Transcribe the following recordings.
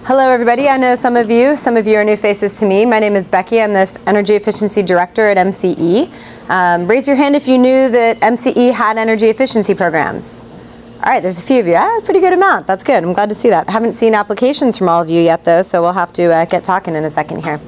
Hello everybody, I know some of you are new faces to me. My name is Becky, I'm the Energy Efficiency Director at MCE. Raise your hand if you knew that MCE had energy efficiency programs. All right, there's a few of you. That's a pretty good amount, that's good, I'm glad to see that. I haven't seen applications from all of you yet though, so we'll have to get talking in a second here.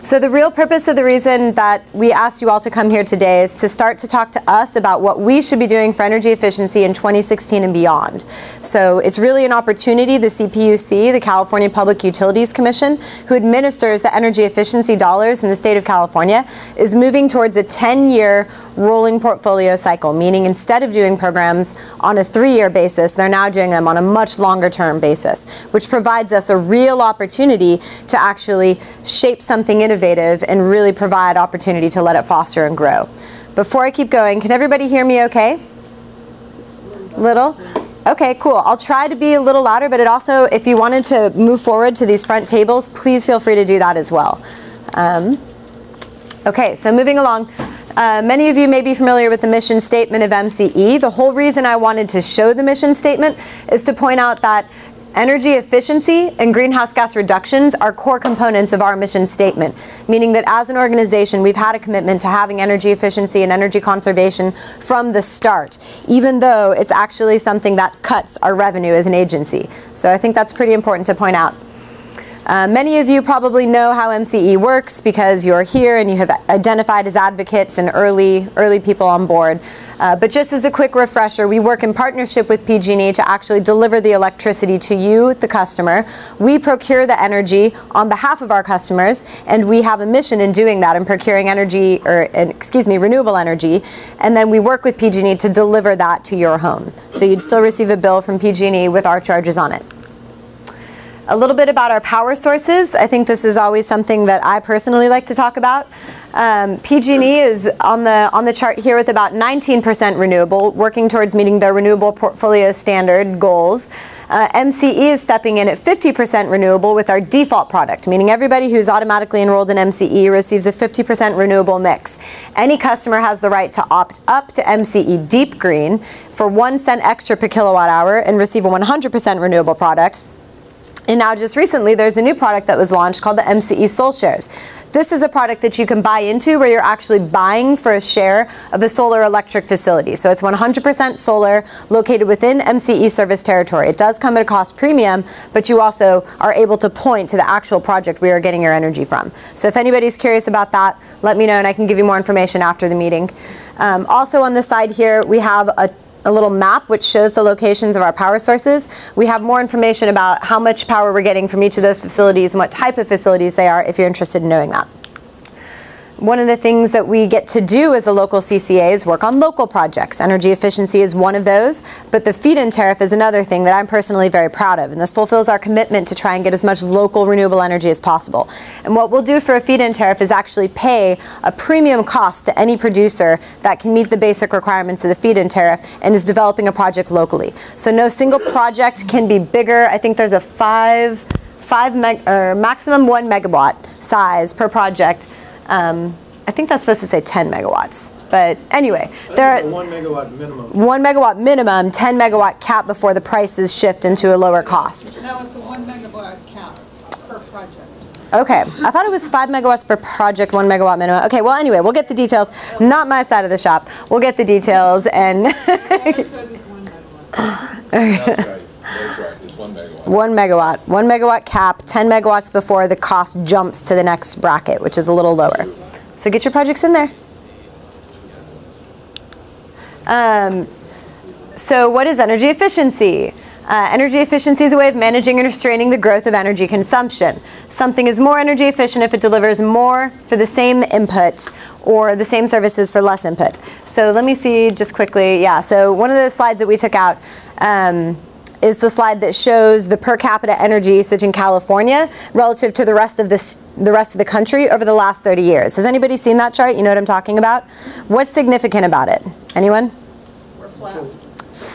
So the real purpose of the reason that we asked you all to come here today is to start to talk to us about what we should be doing for energy efficiency in 2016 and beyond. So it's really an opportunity. The CPUC, the California Public Utilities Commission, who administers the energy efficiency dollars in the state of California, is moving towards a 10-year rolling portfolio cycle, meaning instead of doing programs on a 3-year basis, they're now doing them on a much longer term basis, which provides us a real opportunity to actually shape something innovative and really provide opportunity to let it foster and grow. Before I keep going, can everybody hear me okay? Little? Okay, cool. I'll try to be a little louder, but it also, if you wanted to move forward to these front tables, please feel free to do that as well. Okay, so moving along. Many of you may be familiar with the mission statement of MCE. The whole reason I wanted to show the mission statement is to point out that energy efficiency and greenhouse gas reductions are core components of our mission statement, meaning that as an organization we've had a commitment to having energy efficiency and energy conservation from the start, even though it's actually something that cuts our revenue as an agency. So I think that's pretty important to point out. Many of you probably know how MCE works because you're here and you have identified as advocates and early people on board. But just as a quick refresher, we work in partnership with PG&E to actually deliver the electricity to you, the customer. We procure the energy on behalf of our customers, and we have a mission in doing that, in procuring energy, renewable energy, and then we work with PG&E to deliver that to your home. So you'd still receive a bill from PG&E with our charges on it. A little bit about our power sources. I think this is always something that I personally like to talk about. PG&E is on the chart here with about 19% renewable, working towards meeting their renewable portfolio standard goals. MCE is stepping in at 50% renewable with our default product, meaning everybody who's automatically enrolled in MCE receives a 50% renewable mix. Any customer has the right to opt up to MCE Deep Green for 1 cent extra per kilowatt hour and receive a 100% renewable product. And now just recently there's a new product that was launched called the MCE Soul Shares. This is a product that you can buy into where you're actually buying for a share of a solar electric facility. So it's 100% solar located within MCE service territory. It does come at a cost premium, but you also are able to point to the actual project where you're getting your energy from. So if anybody's curious about that, let me know and I can give you more information after the meeting. Also on the side here, we have a little map which shows the locations of our power sources. We have more information about how much power we're getting from each of those facilities and what type of facilities they are if you're interested in knowing that. One of the things that we get to do as a local CCA is work on local projects. Energy efficiency is one of those, but the Feedin Tariff is another thing that I'm personally very proud of, and this fulfills our commitment to try and get as much local renewable energy as possible. And what we'll do for a Feedin Tariff is actually pay a premium cost to any producer that can meet the basic requirements of the Feedin Tariff and is developing a project locally. So no single project can be bigger. I think there's a maximum 1 megawatt size per project. I think that's supposed to say 10 megawatts, but anyway, there are 1 megawatt minimum. 1 megawatt minimum, 10 megawatt cap before the prices shift into a lower cost. No, it's a 1 megawatt cap per project. Okay, I thought it was 5 megawatts per project, 1 megawatt minimum. Okay, well anyway, we'll get the details. Not my side of the shop. We'll get the details and. It says it's 1 megawatt. Okay. That's right. That's right. It's 1 megawatt. 1 megawatt. 1 megawatt cap, 10 megawatts before the cost jumps to the next bracket, which is a little lower. So get your projects in there. So what is energy efficiency? Energy efficiency is a way of managing and restraining the growth of energy consumption. Something is more energy efficient if it delivers more for the same input or the same services for less input. So let me see just quickly. Yeah, so one of the slides that we took out is the slide that shows the per capita energy usage in California relative to the rest of the country over the last 30 years. Has anybody seen that chart? You know what I'm talking about? What's significant about it? Anyone? We're flat.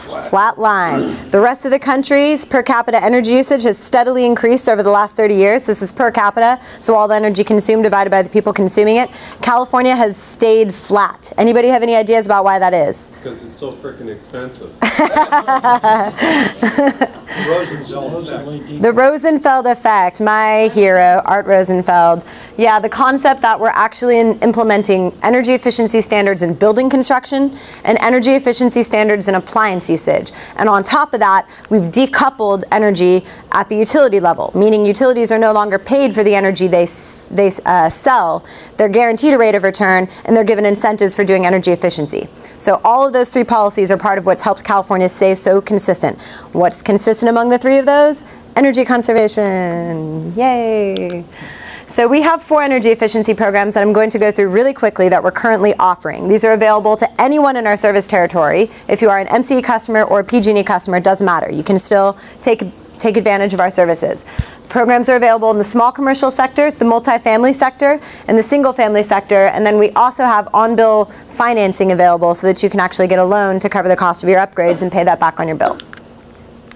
Flat line. The rest of the country's per capita energy usage has steadily increased over the last 30 years. This is per capita, so all the energy consumed divided by the people consuming it. California has stayed flat. Anybody have any ideas about why that is? Because it's so freaking expensive. The Rosenfeld effect, my hero, Art Rosenfeld. Yeah, the concept that we're actually implementing energy efficiency standards in building construction and energy efficiency standards in appliance usage. And on top of that, we've decoupled energy at the utility level, meaning utilities are no longer paid for the energy they sell. They're guaranteed a rate of return, and they're given incentives for doing energy efficiency. So all of those three policies are part of what's helped California stay so consistent. What's consistent among the three of those? Energy conservation. Yay! So we have 4 energy efficiency programs that I'm going to go through really quickly that we're currently offering. These are available to anyone in our service territory. If you are an MCE customer or a PG&E customer, it doesn't matter. You can still take advantage of our services. Programs are available in the small commercial sector, the multifamily sector, and the single family sector. And then we also have on-bill financing available so that you can actually get a loan to cover the cost of your upgrades and pay that back on your bill.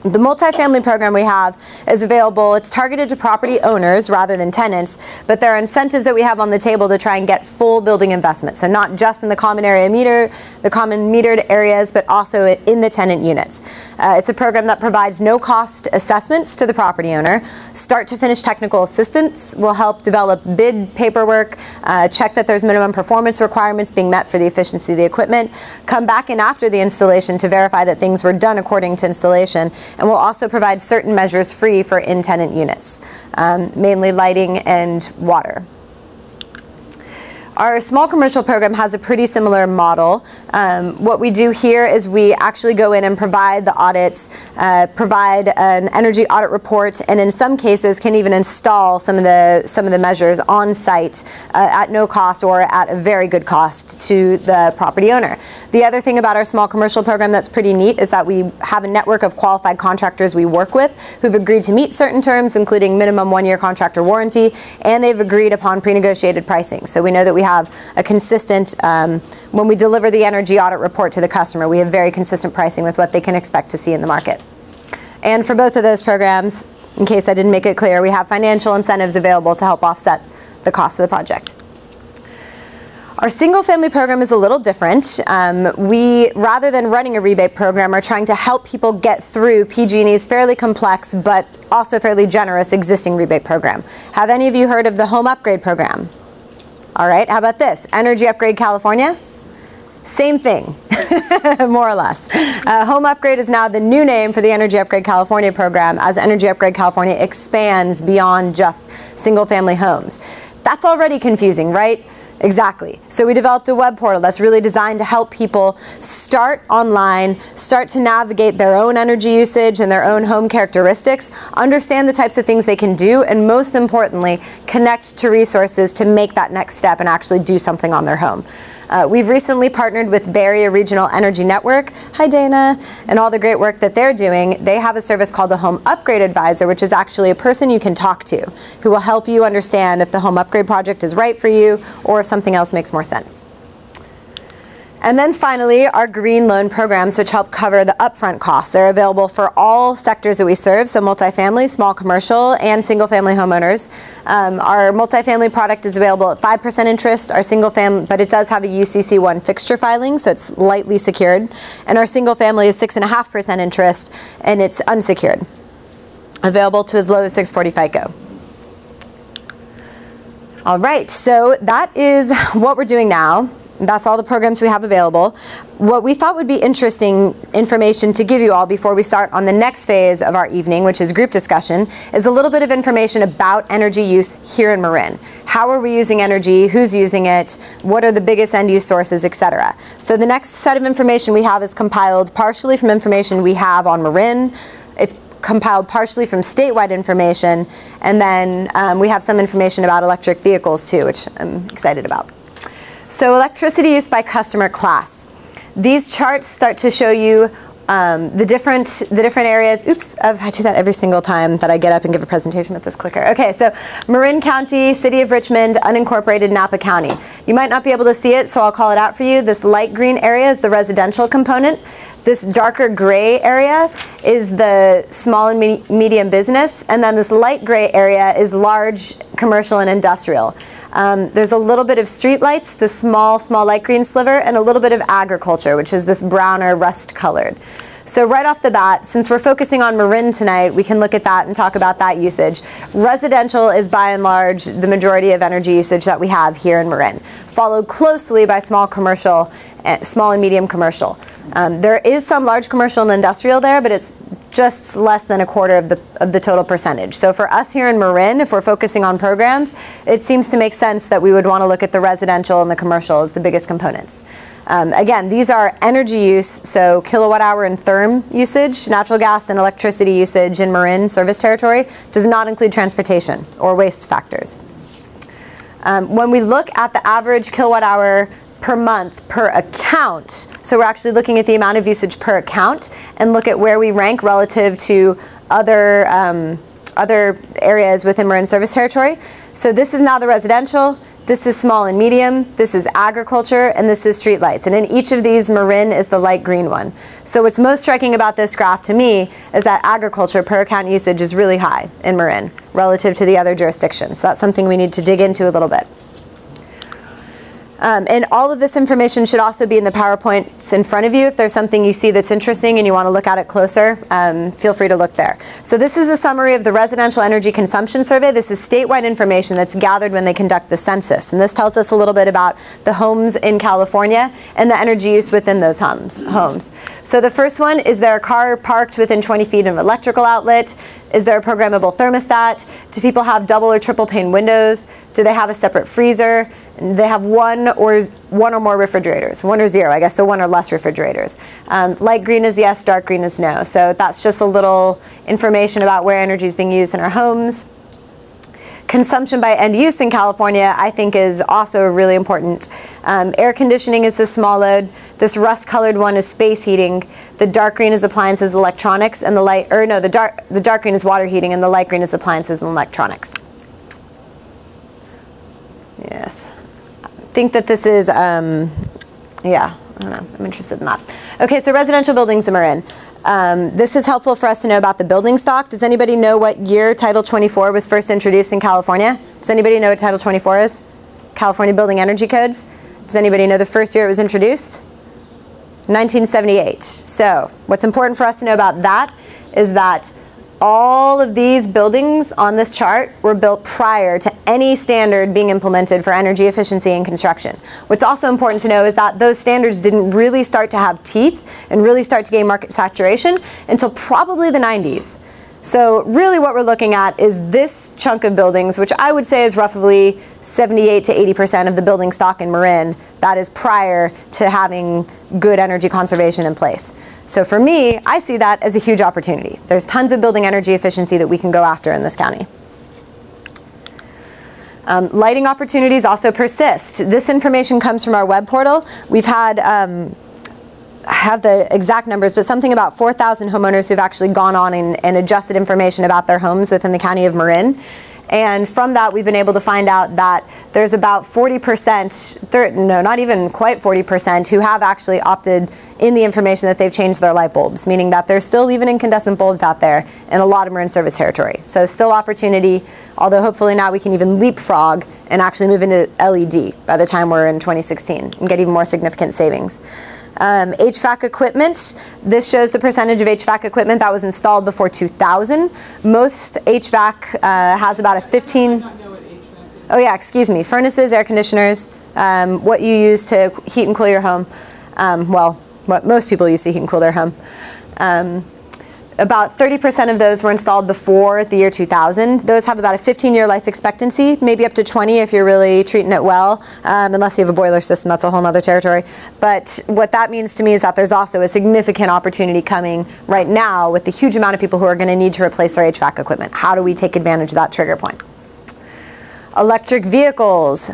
The multifamily program we have is available. It's targeted to property owners rather than tenants, but there are incentives that we have on the table to try and get full building investment. So not just in the common metered areas, but also in the tenant units. It's a program that provides no-cost assessments to the property owner. Start to finish technical assistance will help develop bid paperwork, check that there's minimum performance requirements being met for the efficiency of the equipment, come back in after the installation to verify that things were done according to installation, and we'll also provide certain measures free for in-tenant units, mainly lighting and water. Our small commercial program has a pretty similar model. What we do here is we actually go in and provide the audits, provide an energy audit report, and in some cases can even install some of the measures on site at no cost or at a very good cost to the property owner. The other thing about our small commercial program that's pretty neat is that we have a network of qualified contractors we work with who've agreed to meet certain terms, including minimum 1-year contractor warranty, and they've agreed upon pre-negotiated pricing. So we know that we have a consistent, when we deliver the energy audit report to the customer, we have very consistent pricing with what they can expect to see in the market. And for both of those programs, in case I didn't make it clear, we have financial incentives available to help offset the cost of the project. Our single family program is a little different. We, rather than running a rebate program, are trying to help people get through PG&E's fairly complex but also fairly generous existing rebate program. Have any of you heard of the home upgrade program? All right, how about this? Energy Upgrade California? Same thing, more or less. Home Upgrade is now the new name for the Energy Upgrade California program as Energy Upgrade California expands beyond just single-family homes. That's already confusing, right? Exactly. So we developed a web portal that's really designed to help people start online, start to navigate their own energy usage and their own home characteristics, understand the types of things they can do, and most importantly, connect to resources to make that next step and actually do something on their home. We've recently partnered with Bay Area Regional Energy Network, hi Dana, and all the great work that they're doing. They have a service called the Home Upgrade Advisor, which is actually a person you can talk to who will help you understand if the home upgrade project is right for you or if something else makes more sense. And then finally, our green loan programs, which help cover the upfront costs. They're available for all sectors that we serve, so multifamily, small commercial, and single-family homeowners. Our multifamily product is available at 5% interest, our single family, but it does have a UCC1 fixture filing, so it's lightly secured. And our single family is 6.5% interest, and it's unsecured. Available to as low as 640 FICO. All right, so that is what we're doing now. That's all the programs we have available. What we thought would be interesting information to give you all before we start on the next phase of our evening, which is group discussion, is a little bit of information about energy use here in Marin. How are we using energy? Who's using it? What are the biggest end use sources, etc. So the next set of information we have is compiled partially from information we have on Marin. It's compiled partially from statewide information, and then we have some information about electric vehicles too, which I'm excited about. So electricity use by customer class. These charts start to show you the different areas. Oops, I do that every single time that I get up and give a presentation with this clicker. Okay, so Marin County, City of Richmond, unincorporated Napa County. You might not be able to see it, so I'll call it out for you. This light green area is the residential component. This darker gray area is the small and medium business, and then this light gray area is large commercial and industrial. There's a little bit of street lights, the small light green sliver, and a little bit of agriculture, which is this brown or rust colored. So right off the bat, since we're focusing on Marin tonight, we can look at that and talk about that usage. Residential is by and large the majority of energy usage that we have here in Marin, followed closely by small and medium commercial. There is some large commercial and industrial there, but it's just less than a quarter of the total percentage. So for us here in Marin, if we're focusing on programs, it seems to make sense that we would want to look at the residential and the commercial as the biggest components. Again, these are energy use, so kilowatt hour and therm usage. Natural gas and electricity usage in Marin service territory does not include transportation or waste factors. When we look at the average kilowatt hour per month per account, so we're actually looking at the amount of usage per account and look at where we rank relative to other areas within Marin service territory. So this is now the residential. This is small and medium, this is agriculture, and this is streetlights. And in each of these, Marin is the light green one. So what's most striking about this graph to me is that agriculture per account usage is really high in Marin relative to the other jurisdictions. So that's something we need to dig into a little bit. And all of this information should also be in the PowerPoints in front of you. If there's something you see that's interesting and you want to look at it closer, feel free to look there. So this is a summary of the Residential Energy Consumption Survey. This is statewide information that's gathered when they conduct the census. And this tells us a little bit about the homes in California and the energy use within those homes. So the first one, is there a car parked within 20 feet of an electrical outlet? Is there a programmable thermostat? Do people have double or triple pane windows? Do they have a separate freezer? They have one or more refrigerators, 1 or 0, I guess, so 1 or less refrigerators. Light green is yes, dark green is no. So that's just a little information about where energy is being used in our homes. Consumption by end use in California, I think, is also really important. Air conditioning is the small load. This rust-colored one is space heating. The dark green is appliances, electronics, and the dark green is water heating, and the light green is appliances and electronics. Yes. I think that this is, yeah, I don't know, I'm interested in that. Okay, so residential buildings in Marin. This is helpful for us to know about the building stock. Does anybody know what year Title 24 was first introduced in California? Does anybody know what Title 24 is? California Building Energy Codes. Does anybody know the first year it was introduced? 1978. So what's important for us to know about that is that all of these buildings on this chart were built prior to any standard being implemented for energy efficiency in construction. What's also important to know is that those standards didn't really start to have teeth and really start to gain market saturation until probably the 90s. So really what we're looking at is this chunk of buildings, which I would say is roughly 78 to 80% of the building stock in Marin that is prior to having good energy conservation in place. So for me, I see that as a huge opportunity. There's tons of building energy efficiency that we can go after in this county. Lighting opportunities also persist. This information comes from our web portal. We've had, I have the exact numbers, but something about 4,000 homeowners who've actually gone on and adjusted information about their homes within the county of Marin. And from that, we've been able to find out that there's about 40%, no, not even quite 40%, who have actually opted in the information that they've changed their light bulbs, meaning that there's still even incandescent bulbs out there in a lot of Marin service territory. So still opportunity, although hopefully now we can even leapfrog and actually move into LED by the time we're in 2016 and get even more significant savings. HVAC equipment, this shows the percentage of HVAC equipment that was installed before 2000. Most HVAC has about a 15, oh yeah, excuse me, furnaces, air conditioners, what you use to heat and cool your home. Well, what most people use to heat and cool their home. About 30% of those were installed before the year 2000. Those have about a 15-year life expectancy, maybe up to 20 if you're really treating it well, unless you have a boiler system, that's a whole other territory. But what that means to me is that there's also a significant opportunity coming right now with the huge amount of people who are going to need to replace their HVAC equipment. How do we take advantage of that trigger point? Electric vehicles.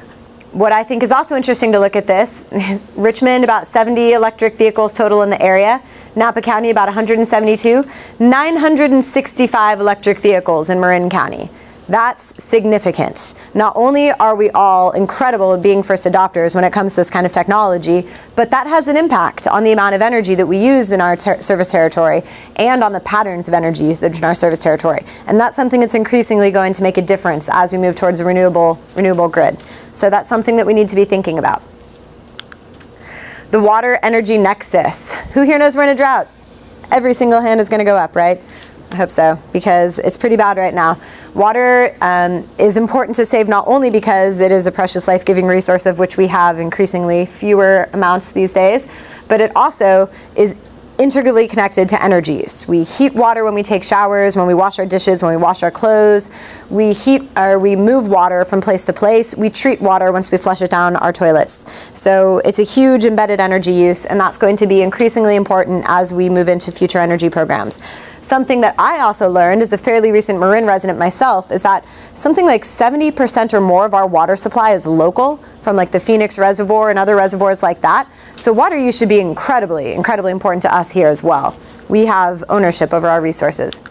What I think is also interesting to look at this, Richmond, about 70 electric vehicles total in the area. Napa County about 172, 965 electric vehicles in Marin County. That's significant. Not only are we all incredible at being first adopters when it comes to this kind of technology, but that has an impact on the amount of energy that we use in our service territory and on the patterns of energy usage in our service territory. And that's something that's increasingly going to make a difference as we move towards a renewable grid. So that's something that we need to be thinking about. The water energy nexus. Who here knows we're in a drought? Every single hand is going to go up, right? I hope so, because it's pretty bad right now. Water is important to save not only because it is a precious life-giving resource of which we have increasingly fewer amounts these days, but it also is integrally connected to energy use. We heat water when we take showers, when we wash our dishes, when we wash our clothes. We move water from place to place. We treat water once we flush it down our toilets. So it's a huge embedded energy use, and that's going to be increasingly important as we move into future energy programs. Something that I also learned as a fairly recent Marin resident myself is that something like 70% or more of our water supply is local from like the Phoenix Reservoir and other reservoirs like that. So water use should be incredibly, incredibly important to us here as well. We have ownership over our resources.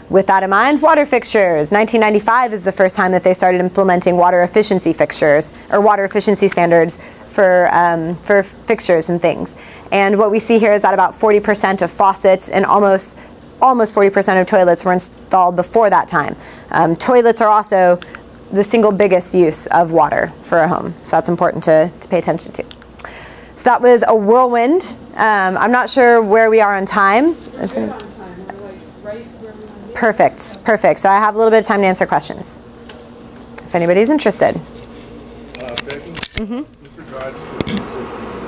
With that in mind, water fixtures. 1995 is the first time that they started implementing water efficiency fixtures or water efficiency standards for fixtures and things. And what we see here is that about 40% of faucets and almost 40% of toilets were installed before that time. Toilets are also the single biggest use of water for a home, so that's important to pay attention to. So that was a whirlwind. I'm not sure where we are on time. Perfect, perfect. So I have a little bit of time to answer questions, if anybody's interested. Becky, with regards to